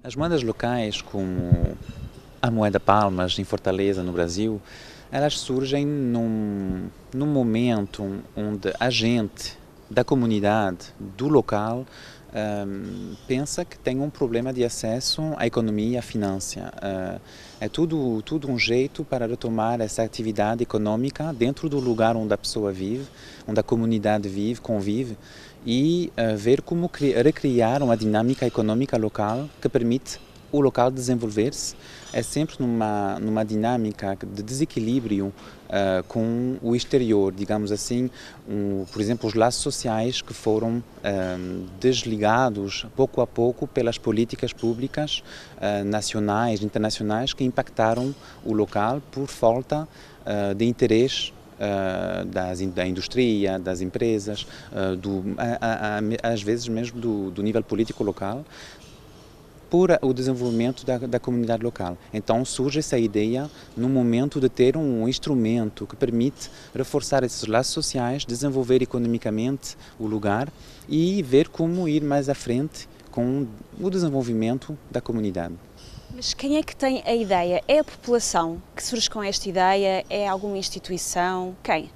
As moedas locais, como a moeda Palmas em Fortaleza, no Brasil, elas surgem num momento onde a gente da comunidade, do local, pensa que tem um problema de acesso à economia e à finança. É tudo um jeito para retomar essa atividade econômica dentro do lugar onde a pessoa vive, onde a comunidade vive, convive, e ver como recriar uma dinâmica econômica local que permite o local desenvolver-se. É sempre numa dinâmica de desequilíbrio com o exterior, digamos assim, por exemplo, os laços sociais que foram desligados pouco a pouco pelas políticas públicas nacionais, internacionais, que impactaram o local por falta de interesse da indústria, das empresas, às vezes mesmo do nível político local, por o desenvolvimento da comunidade local. Então surge essa ideia no momento de ter um instrumento que permite reforçar esses laços sociais, desenvolver economicamente o lugar e ver como ir mais à frente com o desenvolvimento da comunidade. Mas quem é que tem a ideia? É a população que surge com esta ideia? É alguma instituição? Quem?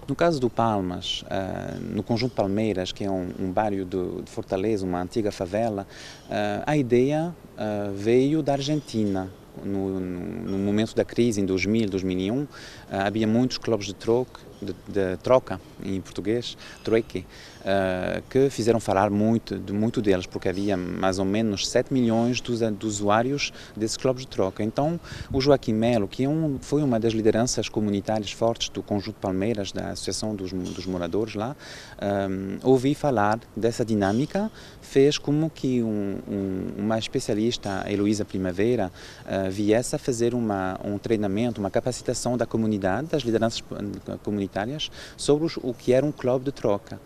No caso do Palmas, no conjunto Palmeiras, que é um bairro de Fortaleza, uma antiga favela, a ideia veio da Argentina. No momento da crise, em 2000, 2001, havia muitos clubes de troca, em português, trueque, que fizeram falar muito deles, porque havia mais ou menos 7 milhões de usuários desses clubes de troca. Então, o Joaquim Melo, que foi uma das lideranças comunitárias fortes do Conjunto Palmeiras, da Associação dos Moradores lá, ouvi falar dessa dinâmica, fez como que uma especialista, a Heloísa Primavera, viesse a fazer um treinamento, uma capacitação da comunidade, das lideranças comunitárias, sobre o que era um clube de troca.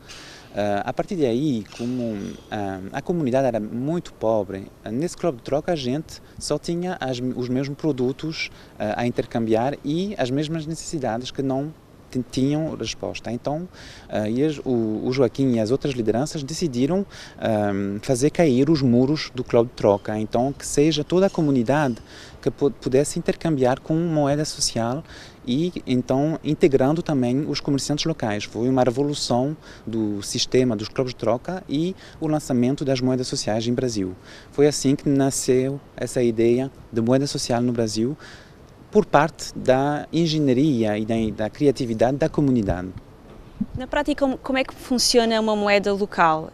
A partir daí, como a comunidade era muito pobre, nesse clube de troca a gente só tinha os mesmos produtos a intercambiar e as mesmas necessidades que não tinham resposta. Então, o Joaquim e as outras lideranças decidiram fazer cair os muros do clube de troca. Então, que seja toda a comunidade que pudesse intercambiar com moeda social e, então, integrando também os comerciantes locais. Foi uma revolução do sistema dos clubes de troca e o lançamento das moedas sociais em Brasil. Foi assim que nasceu essa ideia de moeda social no Brasil, por parte da engenharia e da criatividade da comunidade. Na prática, como é que funciona uma moeda local?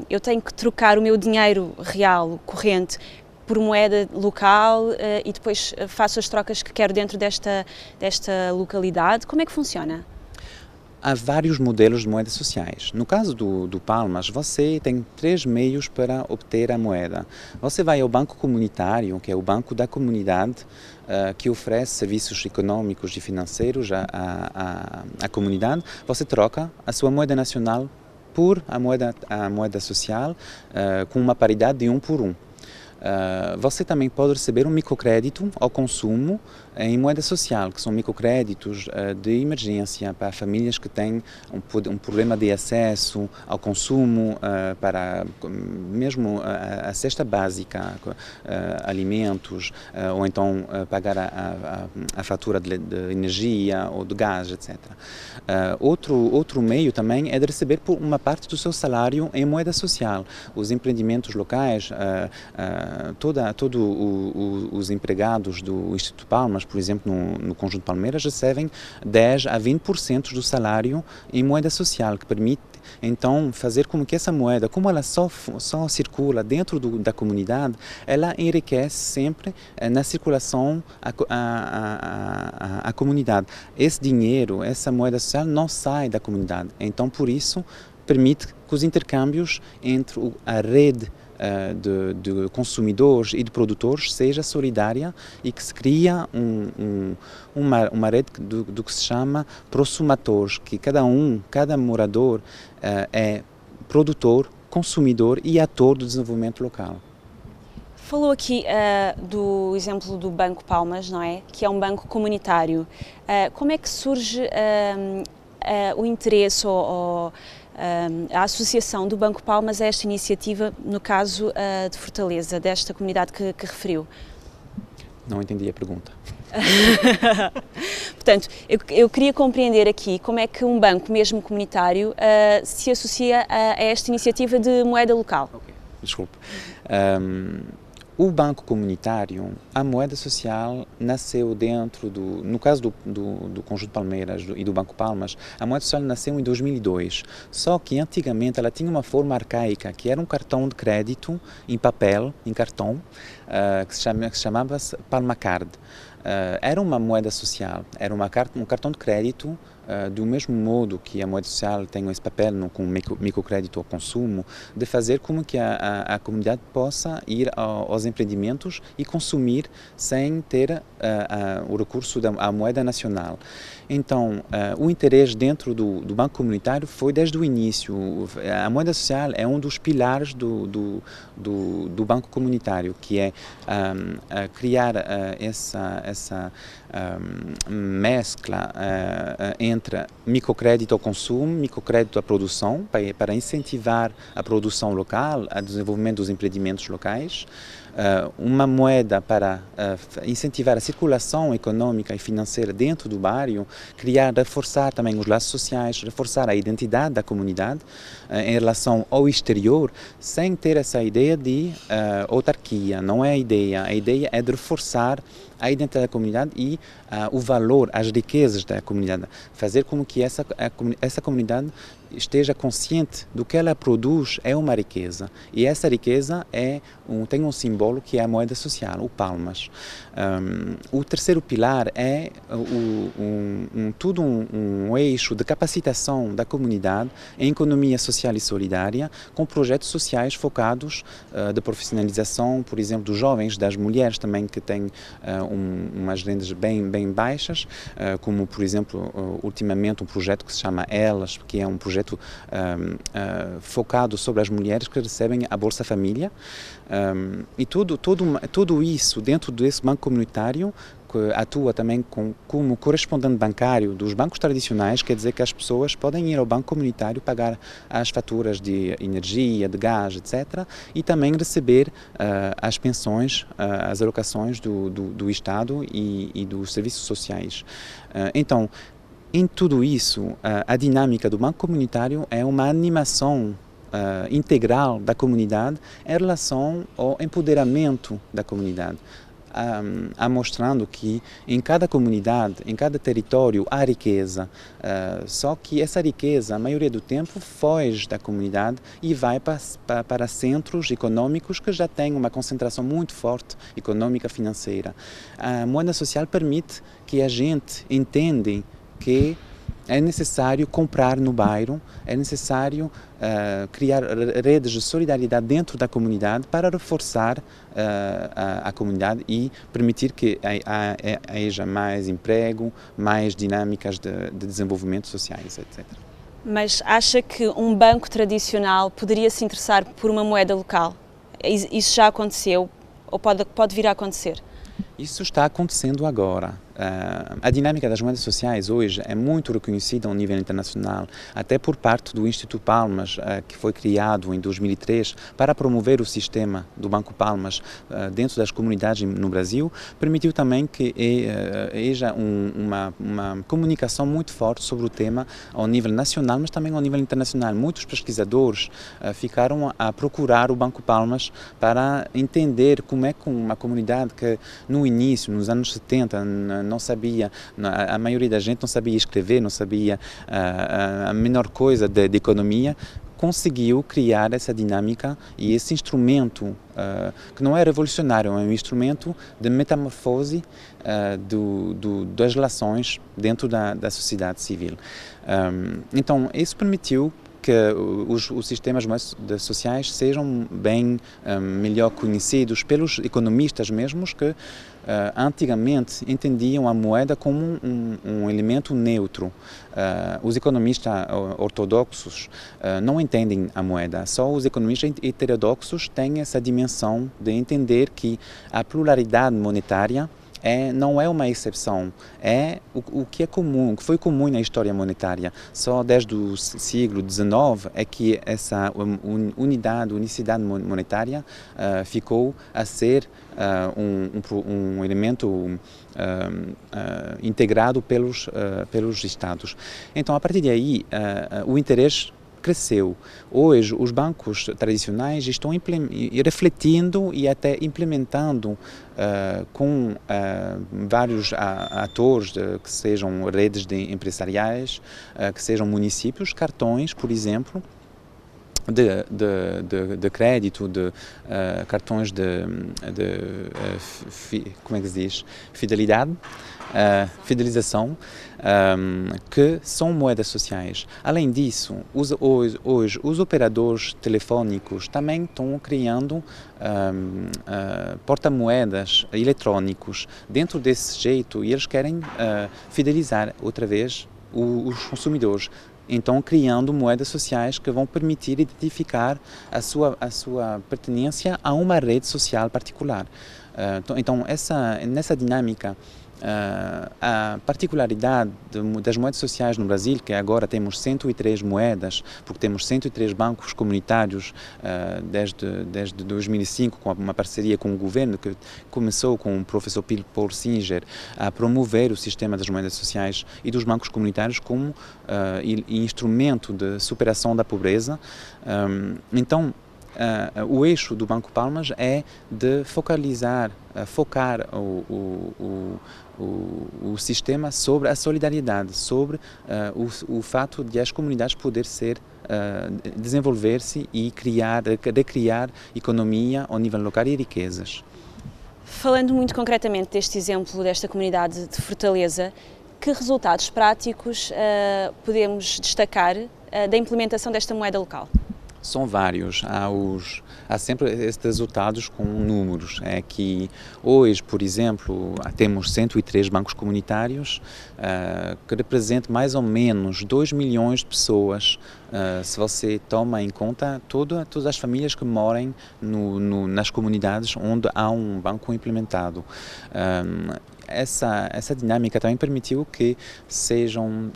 Eu tenho que trocar o meu dinheiro real, corrente, por moeda local e depois faço as trocas que quero dentro desta localidade. Como é que funciona? Há vários modelos de moedas sociais. No caso do Palmas, você tem 3 meios para obter a moeda. Você vai ao banco comunitário, que é o banco da comunidade, que oferece serviços econômicos e financeiros à comunidade. Você troca a sua moeda nacional por a moeda social, com uma paridade de 1 por 1. Você também pode receber um microcrédito ao consumo em moeda social, que são microcréditos de emergência para famílias que têm um problema de acesso ao consumo, para mesmo a cesta básica, alimentos, ou então pagar a fatura de energia ou de gás, etc. Outro meio também é de receber por uma parte do seu salário em moeda social. Os empreendimentos locais, todos os empregados do Instituto Palmas, por exemplo, no Conjunto Palmeiras, recebem 10 a 20% do salário em moeda social, que permite então fazer com que essa moeda, como ela só circula dentro da comunidade, ela enriquece sempre na circulação à comunidade. Esse dinheiro, essa moeda social não sai da comunidade, então por isso permite que os intercâmbios entre a rede de consumidores e de produtores seja solidária e que se cria uma rede do que se chama prosumadores, que cada morador é produtor, consumidor e ator do desenvolvimento local. Falou aqui do exemplo do Banco Palmas, não é? Que é um banco comunitário. Como é que surge o interesse ou a associação do Banco Palmas a esta iniciativa, no caso de Fortaleza, desta comunidade que referiu? Não entendi a pergunta. Portanto, eu queria compreender aqui como é que um banco, mesmo comunitário, se associa a esta iniciativa de moeda local. Okay. Desculpe. O banco comunitário, a moeda social nasceu dentro no caso do Conjunto Palmeiras e do Banco Palmas, a moeda social nasceu em 2002, só que antigamente ela tinha uma forma arcaica, que era um cartão de crédito em papel, em cartão, que se chamava Palma Card. Era uma moeda social, era um cartão de crédito do mesmo modo que a moeda social tem esse papel com microcrédito ao consumo, de fazer como que a comunidade possa ir aos empreendimentos e consumir sem ter o recurso à moeda nacional. Então, o interesse dentro do Banco Comunitário foi desde o início. A moeda social é um dos pilares do Banco Comunitário, que é criar essa mescla entre microcrédito ao consumo, microcrédito à produção, para incentivar a produção local, o desenvolvimento dos empreendimentos locais, uma moeda para incentivar a circulação econômica e financeira dentro do bairro, reforçar também os laços sociais, reforçar a identidade da comunidade em relação ao exterior, sem ter essa ideia de autarquia. Não é a ideia é de reforçar a identidade da comunidade e o valor, as riquezas da comunidade, fazer com que essa comunidade esteja consciente do que ela produz é uma riqueza, e essa riqueza tem um símbolo que é a moeda social, o palmas. O terceiro pilar é um eixo de capacitação da comunidade em economia social e solidária, com projetos sociais focados de profissionalização, por exemplo, dos jovens, das mulheres também que têm umas rendas bem baixas, como, por exemplo, ultimamente um projeto que se chama Elas, que é um projeto focado sobre as mulheres que recebem a Bolsa Família, e tudo isso dentro desse banco comunitário, que atua também como correspondente bancário dos bancos tradicionais, quer dizer que as pessoas podem ir ao banco comunitário, pagar as faturas de energia, de gás, etc., e também receber as pensões, as alocações do Estado e dos serviços sociais. Então, em tudo isso, a dinâmica do banco comunitário é uma animação integral da comunidade em relação ao empoderamento da comunidade, mostrando que em cada comunidade, em cada território há riqueza, só que essa riqueza, a maioria do tempo, foge da comunidade e vai para centros econômicos que já têm uma concentração muito forte econômica financeira. A moeda social permite que a gente entenda que é necessário comprar no bairro, é necessário criar redes de solidariedade dentro da comunidade para reforçar a comunidade e permitir que haja mais emprego, mais dinâmicas de desenvolvimento sociais, etc. Mas acha que um banco tradicional poderia se interessar por uma moeda local? Isso já aconteceu ou pode vir a acontecer? Isso está acontecendo agora. A dinâmica das moedas sociais hoje é muito reconhecida ao nível internacional, até por parte do Instituto Palmas, que foi criado em 2003 para promover o sistema do Banco Palmas dentro das comunidades no Brasil. Permitiu também que haja uma comunicação muito forte sobre o tema ao nível nacional, mas também ao nível internacional. Muitos pesquisadores ficaram a procurar o Banco Palmas para entender como é que uma comunidade que no início, nos anos 70, não sabia, a maioria da gente não sabia escrever, não sabia a menor coisa de economia, conseguiu criar essa dinâmica e esse instrumento que não é revolucionário, é um instrumento de metamorfose das relações dentro da sociedade civil. Então, isso permitiu que os sistemas sociais sejam melhor conhecidos pelos economistas mesmos, que antigamente entendiam a moeda como um elemento neutro. Os economistas ortodoxos não entendem a moeda, só os economistas heterodoxos têm essa dimensão de entender que a pluralidade monetária não é uma exceção, é o que é comum, o que foi comum na história monetária. Só desde o século XIX é que essa unicidade monetária ficou a ser um elemento integrado pelos Estados. Então, a partir daí, o interesse cresceu. Hoje, os bancos tradicionais estão refletindo e até implementando com vários atores, que sejam redes empresariais, que sejam municípios, cartões, por exemplo, de crédito, cartões como é que se diz? Fidelização, que são moedas sociais. Além disso, hoje os operadores telefônicos também estão criando porta-moedas eletrônicos dentro desse jeito, e eles querem fidelizar outra vez os consumidores. Então, criando moedas sociais que vão permitir identificar a sua pertinência a uma rede social particular. Então, nessa dinâmica, a particularidade das moedas sociais no Brasil, que agora temos 103 moedas, porque temos 103 bancos comunitários desde 2005, com uma parceria com o governo, que começou com o professor Paul Singer a promover o sistema das moedas sociais e dos bancos comunitários como instrumento de superação da pobreza. Então, o eixo do Banco Palmas é de focar o sistema sobre a solidariedade, sobre o fato de as comunidades poder desenvolver-se e criar economia ao nível local e riquezas. Falando muito concretamente deste exemplo desta comunidade de Fortaleza, que resultados práticos podemos destacar da implementação desta moeda local? São vários. Há sempre estes resultados com números. É que hoje, por exemplo, temos 103 bancos comunitários que representam mais ou menos 2 milhões de pessoas, se você toma em conta todas as famílias que moram nas comunidades onde há um banco implementado. Essa dinâmica também permitiu que sejam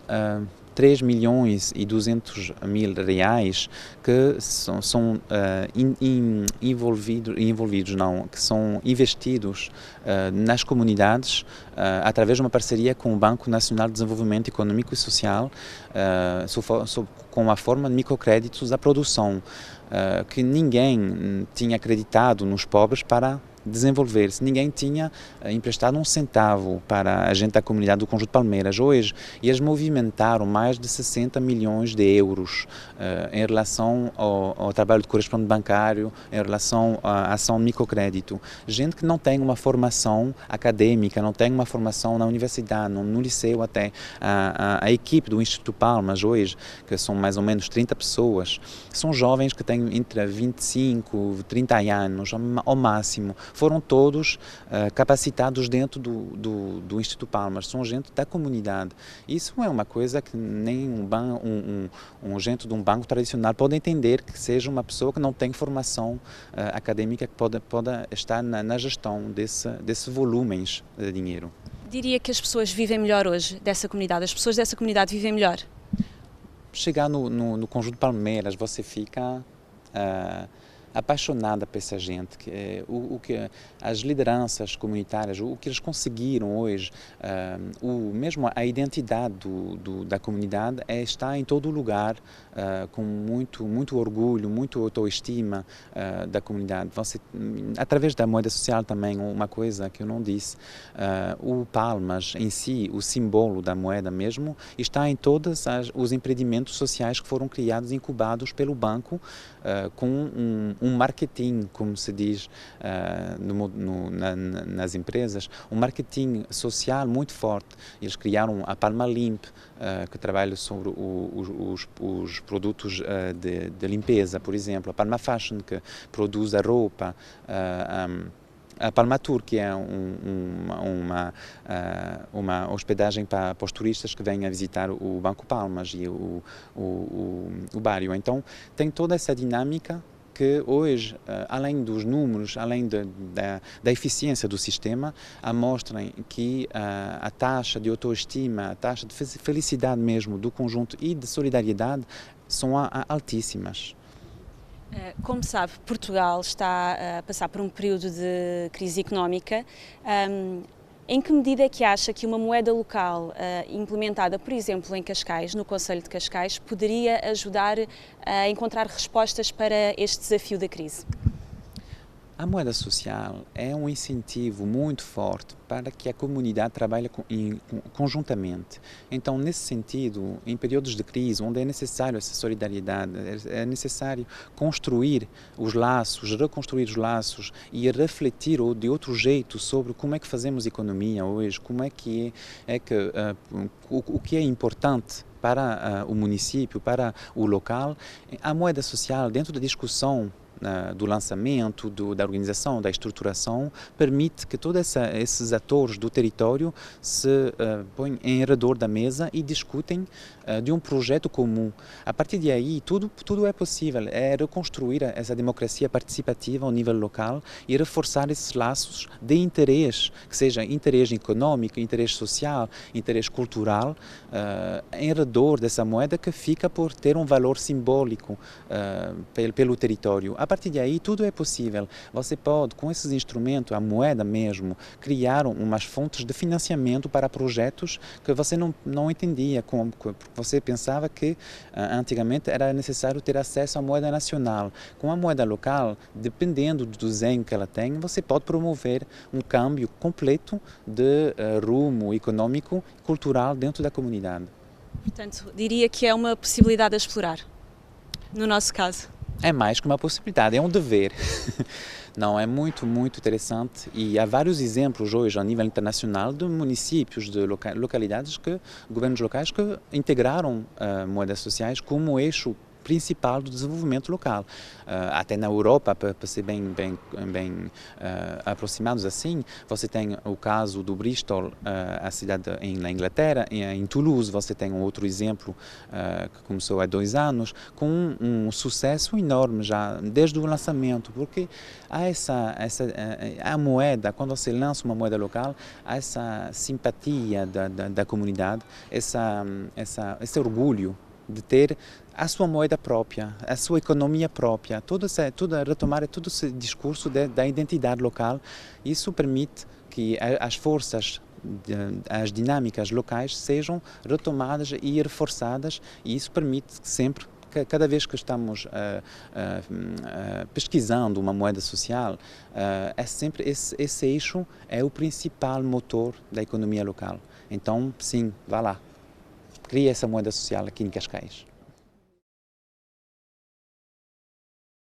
3 milhões e 200 mil reais que são que são investidos nas comunidades através de uma parceria com o Banco Nacional de Desenvolvimento Econômico e Social, com a forma de microcréditos à produção, que ninguém tinha acreditado nos pobres para desenvolver-se. Ninguém tinha emprestado um centavo para a gente da comunidade do Conjunto Palmeiras. Hoje, eles movimentaram mais de 60 milhões de euros em relação ao trabalho de correspondente bancário, em relação à ação de microcrédito. Gente que não tem uma formação acadêmica, não tem uma formação na universidade, no liceu até. A equipe do Instituto Palmas hoje, que são mais ou menos 30 pessoas, são jovens que têm entre 25 e 30 anos, ao máximo. Foram todos capacitados dentro do Instituto Palmas, são gente da comunidade. Isso é uma coisa que nem um gente de um banco tradicional pode entender, que seja uma pessoa que não tem formação acadêmica que pode estar na gestão desses volumes de dinheiro. Diria que as pessoas vivem melhor hoje dessa comunidade, as pessoas dessa comunidade vivem melhor? Chegar no Conjunto Palmeiras, você fica apaixonada por essa gente, que as lideranças comunitárias, o que eles conseguiram hoje, mesmo a identidade da comunidade está em todo lugar, com muito orgulho, muito autoestima da comunidade. Através da moeda social também, uma coisa que eu não disse, o Palmas em si, o símbolo da moeda mesmo, está em todos os empreendimentos sociais que foram criados e incubados pelo banco, com um marketing, como se diz nas empresas, um marketing social muito forte. Eles criaram a Palma Limp, que trabalha sobre os produtos de limpeza, por exemplo, a Palma Fashion, que produz a roupa, a Palma Tour, que é uma hospedagem para os turistas que vêm a visitar o Banco Palmas e o Barrio. Então, tem toda essa dinâmica que hoje, além dos números, além da eficiência do sistema, mostram que a taxa de autoestima, a taxa de felicidade mesmo do conjunto e de solidariedade são altíssimas. Como sabe, Portugal está a passar por um período de crise económica. Em que medida é que acha que uma moeda local implementada, por exemplo, em Cascais, no Concelho de Cascais, poderia ajudar a encontrar respostas para este desafio da crise? A moeda social é um incentivo muito forte para que a comunidade trabalhe conjuntamente. Então, nesse sentido, em períodos de crise, onde é necessário essa solidariedade, é necessário construir os laços, reconstruir os laços e refletir de outro jeito sobre como é que fazemos economia hoje, como é que o que é importante para o município, para o local. A moeda social, dentro da discussão do lançamento, da organização, da estruturação, permite que todos esses atores do território se põem em redor da mesa e discutem de um projeto comum. A partir de aí, tudo é possível, é reconstruir essa democracia participativa ao nível local e reforçar esses laços de interesse, que seja interesse econômico, interesse social, interesse cultural, em redor dessa moeda que fica por ter um valor simbólico pelo território. A partir de aí, tudo é possível. Você pode, com esses instrumentos, a moeda mesmo, criar umas fontes de financiamento para projetos que você não entendia. Você pensava que antigamente era necessário ter acesso à moeda nacional. Com a moeda local, dependendo do desenho que ela tem, você pode promover um câmbio completo de rumo econômico e cultural dentro da comunidade. Portanto, diria que é uma possibilidade a explorar, no nosso caso. É mais que uma possibilidade, é um dever. Não, é muito, muito interessante e há vários exemplos hoje a nível internacional de municípios, de localidades, governos locais que integraram moedas sociais como eixo principal do desenvolvimento local. Até na Europa, para ser bem aproximados assim, você tem o caso do Bristol, a cidade na Inglaterra, em Toulouse você tem um outro exemplo que começou há 2 anos, com um sucesso enorme já desde o lançamento, porque há a moeda, quando você lança uma moeda local, há essa simpatia da comunidade, esse orgulho de ter a sua moeda própria, a sua economia própria, retomar todo esse discurso da identidade local. Isso permite que as forças, as dinâmicas locais sejam retomadas e reforçadas, e isso permite sempre, cada vez que estamos pesquisando uma moeda social, é sempre esse eixo é o principal motor da economia local. Então, sim, vá lá. Cria essa moeda social aqui em Cascais.